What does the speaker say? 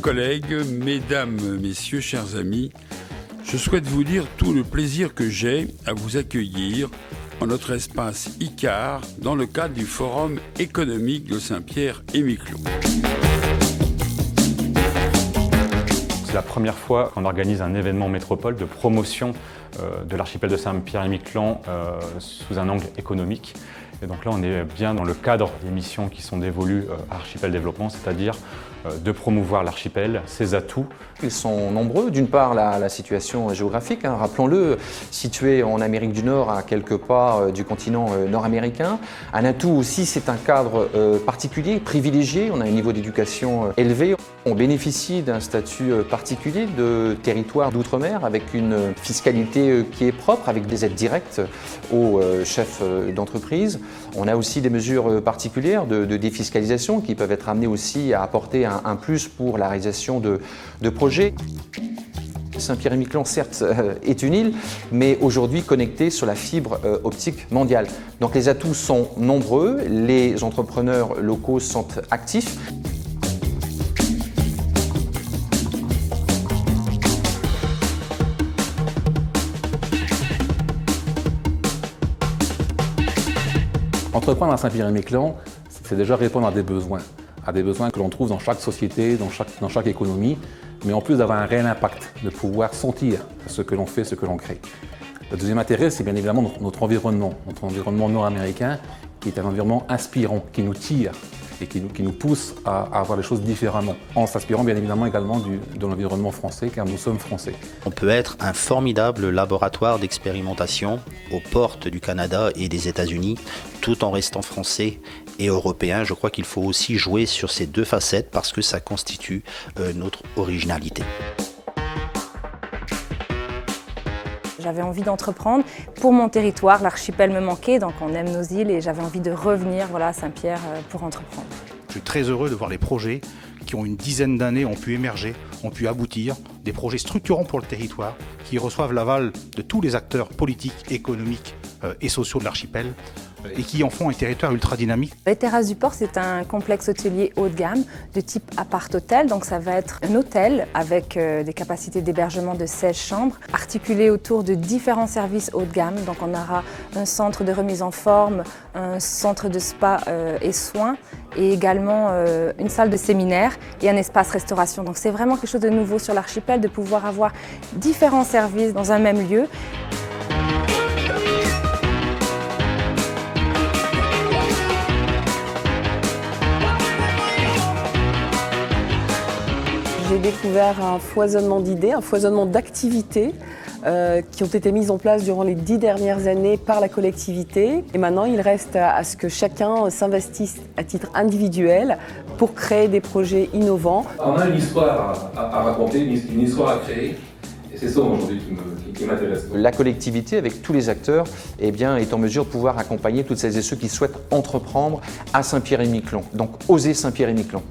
collègues, mesdames, messieurs, chers amis, je souhaite vous dire tout le plaisir que j'ai à vous accueillir en notre espace ICAR dans le cadre du Forum économique de Saint-Pierre-et-Miquelon. C'est la première fois qu'on organise un événement métropole de promotion de l'archipel de Saint-Pierre-et-Miquelon sous un angle économique. Et donc là, on est bien dans le cadre des missions qui sont dévolues à Archipel Développement, c'est-à-dire de promouvoir l'archipel, ses atouts. Ils sont nombreux. D'une part, la situation géographique, rappelons-le, situé en Amérique du Nord, à quelques pas du continent nord-américain. Un atout aussi, c'est un cadre particulier, privilégié. On a un niveau d'éducation élevé. On bénéficie d'un statut particulier de territoire d'outre-mer avec une fiscalité qui est propre, avec des aides directes aux chefs d'entreprise. On a aussi des mesures particulières de défiscalisation qui peuvent être amenées aussi à apporter un plus pour la réalisation de projets. Saint-Pierre-et-Miquelon, certes, est une île, mais aujourd'hui connectée sur la fibre optique mondiale. Donc les atouts sont nombreux, les entrepreneurs locaux sont actifs. Entreprendre à Saint-Pierre-et-Miquelon, c'est déjà répondre à des besoins que l'on trouve dans chaque société, dans chaque économie, mais en plus d'avoir un réel impact, de pouvoir sentir ce que l'on fait, ce que l'on crée. Le deuxième intérêt, c'est bien évidemment notre environnement nord-américain, qui est un environnement inspirant, qui nous tire et qui nous pousse à voir les choses différemment, en s'inspirant bien évidemment également de l'environnement français, car nous sommes français. On peut être un formidable laboratoire d'expérimentation aux portes du Canada et des États-Unis, tout en restant français et européen. Je crois qu'il faut aussi jouer sur ces deux facettes parce que ça constitue notre originalité. J'avais envie d'entreprendre pour mon territoire, l'archipel me manquait, donc on aime nos îles et j'avais envie de revenir à Saint-Pierre pour entreprendre. Je suis très heureux de voir les projets qui ont une dizaine d'années ont pu émerger, ont pu aboutir, des projets structurants pour le territoire, qui reçoivent l'aval de tous les acteurs politiques, économiques et sociaux de l'archipel, et qui en font un territoire ultra dynamique. Les Terrasses du Port, c'est un complexe hôtelier haut de gamme de type appart-hôtel. Donc ça va être un hôtel avec des capacités d'hébergement de 16 chambres, articulé autour de différents services haut de gamme. Donc on aura un centre de remise en forme, un centre de spa et soins, et également une salle de séminaire et un espace restauration. Donc c'est vraiment quelque chose de nouveau sur l'archipel, de pouvoir avoir différents services dans un même lieu. J'ai découvert un foisonnement d'idées, un foisonnement d'activités qui ont été mises en place durant les 10 dernières années par la collectivité. Et maintenant, il reste à ce que chacun s'investisse à titre individuel pour créer des projets innovants. On a une histoire à raconter, une histoire à créer. Et c'est ça aujourd'hui qui m'intéresse. La collectivité, avec tous les acteurs, est en mesure de pouvoir accompagner toutes celles et ceux qui souhaitent entreprendre à Saint-Pierre-et-Miquelon. Donc, oser Saint-Pierre-et-Miquelon.